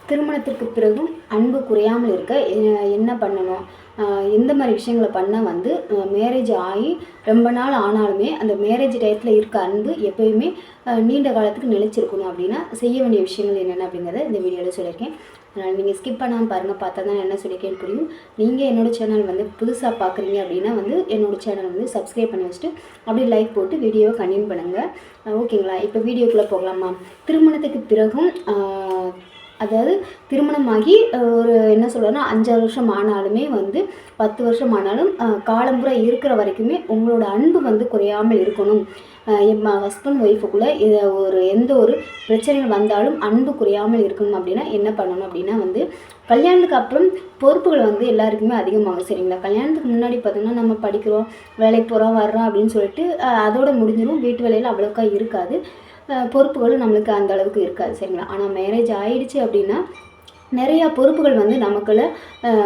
திருமணத்திற்கு பிறகும் அன்பு குறையாமல் இருக்க என்ன பண்ணணும்? எந்த மாதிரி விஷயங்களை பண்ணால் வந்து மேரேஜ் ஆகி ரொம்ப நாள் ஆனாலுமே அந்த மேரேஜ் டயத்தில் இருக்க அன்பு எப்போயுமே நீண்ட காலத்துக்கு நிலைச்சிருக்கணும் அப்படின்னா செய்ய வேண்டிய விஷயங்கள் என்னென்ன அப்படிங்கிறத இந்த வீடியோவில் சொல்லியிருக்கேன். அதனால் நீங்கள் ஸ்கிப் பண்ணாமல் பாருங்கள், பார்த்தா தான் என்ன சொல்லியிருக்கேன்னு புரியும். நீங்கள் என்னோடய சேனல் வந்து புதுசாக பார்க்குறீங்க அப்படின்னா வந்து என்னோடய சேனல் வந்து சப்ஸ்கிரைப் பண்ணி வச்சுட்டு அப்படியே லைக் போட்டு வீடியோவை கண்டினியூ பண்ணுங்கள். ஓகேங்களா? இப்போ வீடியோக்குள்ளே போகலாமா? திருமணத்துக்கு பிறகும் அதாவது திருமணமாகி ஒரு என்ன சொல்கிறேன்னா 5-6 வருஷம் ஆனாலுமே வந்து 10 வருஷம் ஆனாலும் காலம்புற இருக்கிற வரைக்குமே உங்களோட அன்பு வந்து குறையாமல் இருக்கணும். என் ஹஸ்பண்ட் ஒய்ஃபுக்குள்ளே எந்த ஒரு பிரச்சனைகள் வந்தாலும் அன்பு குறையாமல் இருக்கணும் அப்படின்னா என்ன பண்ணணும் அப்படின்னா வந்து கல்யாணத்துக்கு அப்புறம் பொறுப்புகள் வந்து எல்லாருக்குமே அதிகமாகும். சரிங்களா? கல்யாணத்துக்கு முன்னாடி பார்த்தோம்னா நம்ம படிக்கிறோம், வேலைக்கு போகிறோம், வர்றோம் அப்படின்னு சொல்லிட்டு அதோட முடிஞ்சிடும். வீட்டு வேலையில் அவ்வளோக்கா இருக்காது, பொறுப்புகளும் நம்மளுக்கு அந்த அளவுக்கு இருக்காது. சரிங்களா? ஆனால் மேரேஜ் ஆகிடுச்சு அப்படின்னா நிறையா பொறுப்புகள் வந்து நமக்குள்ள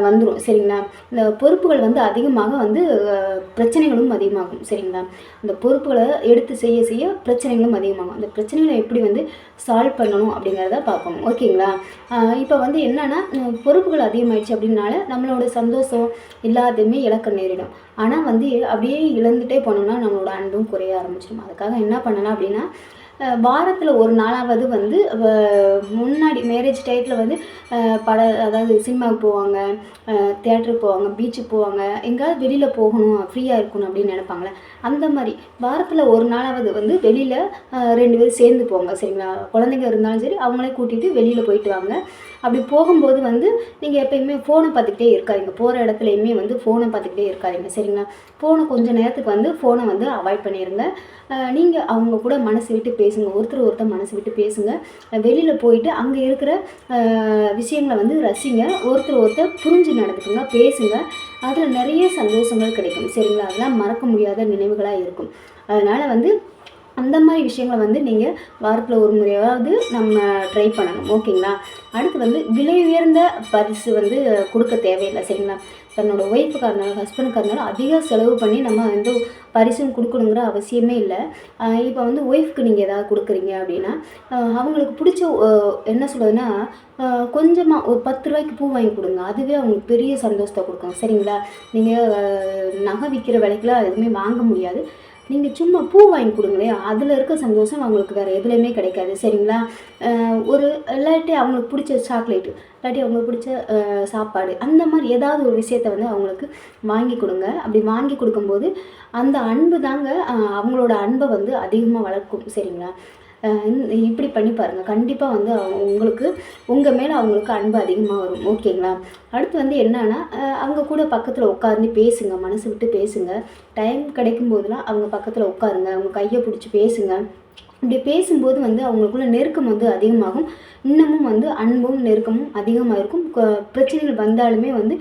வந்துடும். சரிங்களா? இந்த பொறுப்புகள் வந்து அதிகமாக வந்து பிரச்சனைகளும் அதிகமாகும். சரிங்களா? அந்த பொறுப்புகளை எடுத்து செய்ய செய்ய பிரச்சனைகளும் அதிகமாகும். அந்த பிரச்சனைகளை எப்படி வந்து சால்வ் பண்ணணும் அப்படிங்கிறத பார்க்கணும். ஓகேங்களா? இப்போ வந்து என்னென்னா பொறுப்புகள் அதிகமாகிடுச்சு அப்படின்னால நம்மளோட சந்தோஷம் எல்லாத்தையுமே இழக்க நேரிடும். ஆனால் வந்து அப்படியே இழந்துகிட்டே போனோம்னா நம்மளோட அன்பும் குறைய ஆரம்பிச்சிடும். அதுக்காக என்ன பண்ணலாம் அப்படின்னா வாரத்தில் ஒரு நாளாவது வந்து முன்னாடி மேரேஜ் டயத்தில் வந்து அதாவது சினிமாவுக்கு போவாங்க, தியேட்டருக்கு போவாங்க, பீச்சுக்கு போவாங்க, எங்கேயாவது வெளியில் போகணும், ஃப்ரீயாக இருக்கணும் அப்படின்னு நினைப்பாங்களே, அந்த மாதிரி வாரத்தில் ஒரு நாளாவது வந்து வெளியில் 2 பேரும் சேர்ந்து போங்க. சரிங்களா? குழந்தைங்க இருந்தாலும் சரி அவங்களே கூட்டிகிட்டு வெளியில் போயிட்டு வாங்க. அப்படி போகும்போது வந்து நீங்கள் எப்போயுமே ஃபோனை பார்த்துக்கிட்டே இருக்காதீங்க. போகிற இடத்துலையுமே வந்து ஃபோனை பார்த்துக்கிட்டே இருக்காதீங்க. சரிங்களா? ஃபோனை கொஞ்சம் நேரத்துக்கு வந்து ஃபோனை வந்து அவாய்ட் பண்ணிடுங்க. நீங்கள் அவங்க கூட மனசு விட்டு பேசுங்க, ஒருத்தர் மனசு விட்டு பேசுங்க. வெளியில் போயிட்டு அங்கே இருக்கிற விஷயங்களை வந்து ரசிங்க, ஒருத்தர் புரிஞ்சு நடந்துக்குங்க, பேசுங்க. அதில் நிறைய சந்தோஷங்கள் கிடைக்கும். சரிங்களா? அதெல்லாம் மறக்க முடியாத நினைவுகளாக இருக்கும். அதனால் வந்து அந்த மாதிரி விஷயங்களை வந்து நீங்கள் வாரத்தில் ஒரு முறையாவது நம்ம ட்ரை பண்ணணும். ஓகேங்களா? அடுத்து வந்து விலை உயர்ந்த பரிசு வந்து கொடுக்க தேவையில்லை. சரிங்களா? தன்னோட ஒய்ஃபுக்காக இருந்தாலும் ஹஸ்பண்டுக்காக இருந்தாலும் அதிக செலவு பண்ணி நம்ம வந்து பரிசும் கொடுக்கணுங்கிற அவசியமே இல்லை. இப்போ வந்து ஒய்ஃப்க்கு நீங்கள் ஏதாவது கொடுக்குறீங்க அப்படின்னா அவங்களுக்கு பிடிச்ச என்ன சொல்கிறதுன்னா கொஞ்சமாக ஒரு 10 ரூபாய்க்கு பூ வாங்கி கொடுங்க. அதுவே அவங்களுக்கு பெரிய சந்தோஷத்தை கொடுக்கும். சரிங்களா? நீங்கள் நகை விற்கிற விலைக்குலாம் எதுவுமே வாங்க முடியாது. நீங்கள் சும்மா பூ வாங்கி கொடுங்களேன், அதில் இருக்க சந்தோஷம் அவங்களுக்கு வேறு எதுலேயுமே கிடைக்காது. சரிங்களா? ஒரு இல்லாட்டி அவங்களுக்கு பிடிச்ச சாக்லேட்டு, இல்லாட்டி அவங்களுக்கு பிடிச்ச சாப்பாடு, அந்த மாதிரி ஏதாவது ஒரு விஷயத்த வந்து அவங்களுக்கு வாங்கி கொடுங்க. அப்படி வாங்கி கொடுக்கும்போது அந்த அன்பு தாங்க அவங்களோட அன்பை வந்து அதிகமாக வளர்க்கும். சரிங்களா? இப்படி பண்ணி பாருங்கள். கண்டிப்பாக வந்து உங்களுக்கு உங்கள் மேலே அவங்களுக்கு அன்பு அதிகமாக வரும். ஓகேங்களா? அடுத்து வந்து என்னன்னா அவங்க கூட பக்கத்தில் உட்கார்ந்து பேசுங்க, மனசு விட்டு பேசுங்க. டைம் கிடைக்கும் போதெல்லாம் அவங்க பக்கத்தில் உட்காருங்க, அவங்க கையை பிடிச்சி பேசுங்க. இப்படி பேசும்போது வந்து அவங்களுக்குள்ள நெருக்கம் வந்து அதிகமாகும். இன்னமும் வந்து அன்பும் நெருக்கமும் அதிகமாக இருக்கும். பிரச்சனைகள் வந்தாலுமே வந்து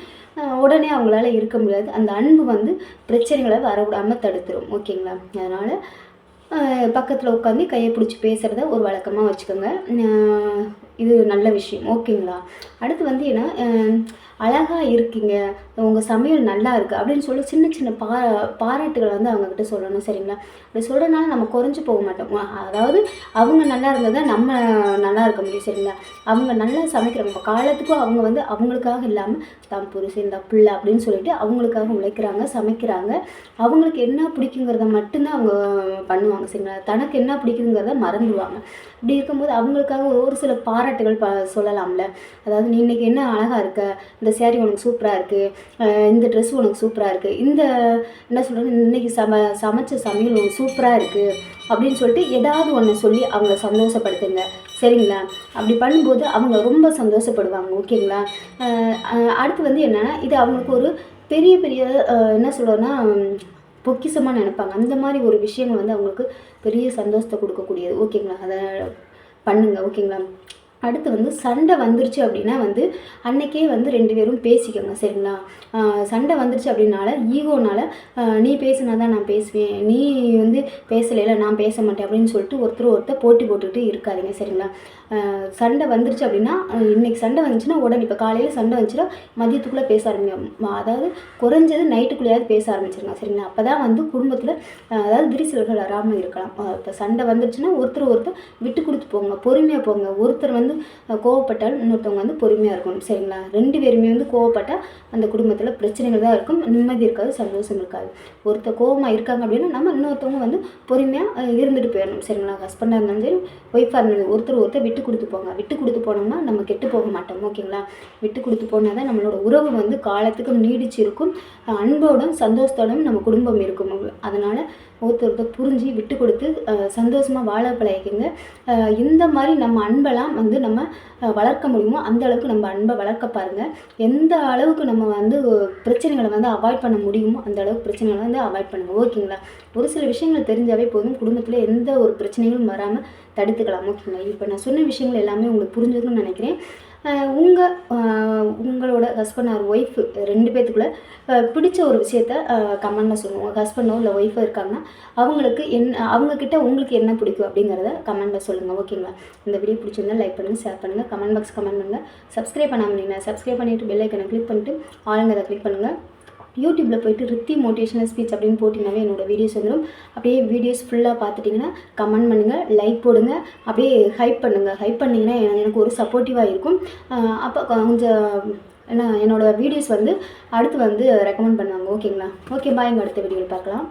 உடனே அவங்களால இருக்க முடியாது. அந்த அன்பு வந்து பிரச்சனைகளை வரவிடாமல் தடுத்துரும். ஓகேங்களா? அதனால் பக்கத்தில் உட்காந்து கையை பிடிச்சி பேசுகிறத ஒரு வழக்கமாக வச்சுக்கோங்க. இது நல்ல விஷயம். ஓகேங்களா? அடுத்து வந்து என்ன அழகாக இருக்கீங்க, உங்கள் சமையல் நல்லா இருக்குது அப்படின்னு சொல்லி சின்ன சின்ன பாராட்டுகளை வந்து அவங்கக்கிட்ட சொல்லணும். சரிங்களா? அப்படி சொல்கிறனால நம்ம குறைஞ்சி போக மாட்டோம். அதாவது அவங்க நல்லா இருந்தால் தான் நம்ம நல்லா இருக்க முடியும். சரிங்களா? அவங்க நல்லா சமைக்கிறாங்க, காலத்துக்கும் அவங்க வந்து அவங்களுக்காக இல்லாமல் தான் புருஷன் தான் பிள்ளை அப்படின்னு சொல்லிட்டு அவங்களுக்காக உழைக்கிறாங்க, சமைக்கிறாங்க. அவங்களுக்கு என்ன பிடிக்குங்கிறத மட்டும்தான் அவங்க பண்ணுவாங்க. சரிங்களா? தனக்கு என்ன பிடிக்குங்கிறத மறந்துடுவாங்க. இப்படி இருக்கும்போது அவங்களுக்காக ஒரு சில பாராட்டுகள் சொல்லலாம்ல. அதாவது நீ இன்றைக்கி என்ன அழகாக இருக்க, இந்த சேரீ உனக்கு சூப்பராக இருக்குது, இந்த ட்ரெஸ் உனக்கு சூப்பராக இருக்குது, இந்த என்ன சொல்கிறது இன்றைக்கி சமைச்ச சமையல் உனக்கு சூப்பராக இருக்குது அப்படின்னு சொல்லிட்டு ஏதாவது ஒன்று சொல்லி அவங்கள சந்தோஷப்படுத்துங்க. சரிங்களா? அப்படி பண்ணும்போது அவங்க ரொம்ப சந்தோஷப்படுவாங்க. ஓகேங்களா? அடுத்து வந்து என்னென்னா இது அவங்களுக்கு ஒரு பெரிய பெரிய என்ன சொல்கிறேன்னா பொக்கிஷமாக நினைப்பாங்க. அந்த மாதிரி ஒரு விஷயங்கள் வந்து அவங்களுக்கு பெரிய சந்தோஷத்தை கொடுக்கக்கூடியது. ஓகேங்களா? அதை பண்ணுங்கள். ஓகேங்களா? அடுத்து வந்து சண்டை வந்துருச்சு அப்படின்னா வந்து அன்றைக்கே வந்து 2 பேரும் பேசிக்கோங்க. சரிங்களா? சண்டை வந்துருச்சு அப்படின்னால ஈகோனால் நீ பேசுனா தான் நான் பேசுவேன், நீ வந்து பேசலைல நான் பேச மாட்டேன் அப்படின்னு சொல்லிட்டு ஒருத்தர் போட்டி போட்டுக்கிட்டு இருக்காதிங்க. சரிங்களா? சண்டை வந்துருச்சு அப்படின்னா இன்றைக்கி சண்டை வந்துச்சுன்னா உடனே இப்போ காலையில் சண்டை வந்துச்சுன்னா மதியத்துக்குள்ளே பேச ஆரம்பிங்க. அதாவது குறைஞ்சது நைட்டுக்குள்ளேயாவது பேச ஆரம்பிச்சிருங்க. சரிங்களா? அப்போ தான் வந்து குடும்பத்தில் அதாவது விரிசல்கள் வராமல் இருக்கலாம். இப்போ சண்டை வந்துருச்சுன்னா ஒருத்தர் விட்டு கொடுத்து போங்க, பொறுமையாக போங்க. ஒருத்தர் வந்து வந்து கோவப்பட்டாலும் இன்னொருத்தவங்க வந்து பொறுமையாக இருக்கணும். சரிங்களா? 2 பேருமே வந்து கோவப்பட்டால் அந்த குடும்பத்தில் பிரச்சனைகள் தான் இருக்கும், நிம்மதி இருக்காது, சந்தோஷம் இருக்காது. ஒருத்தர் கோவமாக இருக்காங்க அப்படின்னா நம்ம இன்னொருத்தவங்க வந்து பொறுமையாக இருந்துட்டு போயிடணும். சரிங்களா? ஹஸ்பண்டாக இருந்தாலும் சரி, ஒய்ஃபாக இருந்தாலும் ஒருத்தர் விட்டு கொடுத்து போங்க. விட்டு கொடுத்து போனோம்னா நம்ம கெட்டு போக மாட்டோம். ஓகேங்களா? விட்டு கொடுத்து போனால் தான் நம்மளோட உறவு வந்து காலத்துக்கு நீடிச்சு இருக்கும், அன்போடும் சந்தோஷத்தோடும் நம்ம குடும்பம் இருக்கும். அதனால் ஒருத்தர் புரிஞ்சு விட்டு கொடுத்து சந்தோஷமாக வாழ பழகிக்கங்க. இந்த மாதிரி நம்ம அன்பெல்லாம் வந்து நம்ம வளர்க்க முடியுமோ அந்த அளவுக்கு நம்ம அன்பை வளர்க்க பாருங்கள். எந்த அளவுக்கு நம்ம வந்து பிரச்சனைகளை வந்து அவாய்ட் பண்ண முடியுமோ அந்த அளவுக்கு பிரச்சனைகளை வந்து அவாய்ட் பண்ணுங்கள். ஓகேங்களா? ஒரு சில விஷயங்கள் தெரிஞ்சாவே போதும், குடும்பத்தில் எந்த ஒரு பிரச்சனைகளும் வராமல் தடுத்துக்கலாம். ஓகேங்களா? இப்போ நான் சொன்ன விஷயங்கள் எல்லாமே உங்களுக்கு புரிஞ்சுக்கணும்னு நினைக்கிறேன். உங்களோட ஹஸ்பண்ட் ஆர் ஒய்ஃப் 2 பேத்துக்குள்ளே பிடிச்ச ஒரு விஷயத்த கமெண்டில் சொல்லுங்கள். உங்கள் ஹஸ்பண்டோ இல்லை ஒய்ஃபோ இருக்காங்கன்னா அவங்கக்கிட்ட உங்களுக்கு என்ன பிடிக்கும் அப்படிங்கிறத கமெண்டில் சொல்லுங்கள். ஓகேங்களா? இந்த வீடியோ பிடிச்சிருந்தா லைக் பண்ணுங்கள், ஷேர் பண்ணுங்கள், கமெண்ட் பாக்ஸ் கமெண்ட் பண்ணுங்கள். சப்ஸ்கிரைப் பண்ணாமல் சப்ஸ்கிரைப் பண்ணிவிட்டு பெல் ஐக்கனை கிளிக் பண்ணிட்டு ஆளுங்க கிளிக் பண்ணுங்கள். யூடியூப்பில் போய்ட்டு ரித்தி மோட்டிவேஷனல் ஸ்பீச் அப்படின்னு போட்டிங்கனாவே என்னோடய வீடியோஸ் வந்துடும். அப்படியே வீடியோஸ் ஃபுல்லாக பார்த்துட்டிங்கன்னா கமெண்ட் பண்ணுங்கள், லைக் போடுங்க, அப்படியே ஹைப் பண்ணுங்கள். ஹைப் பண்ணிங்கன்னா எனக்கு ஒரு சப்போர்ட்டிவாக இருக்கும். அப்போ கொஞ்சம் என்னோடய வீடியோஸ் வந்து அடுத்து வந்து ரெக்கமெண்ட் பண்ணுவாங்க. ஓகேங்களா? ஓகே, பாய். அடுத்த வீடியோவில் பார்க்கலாம்.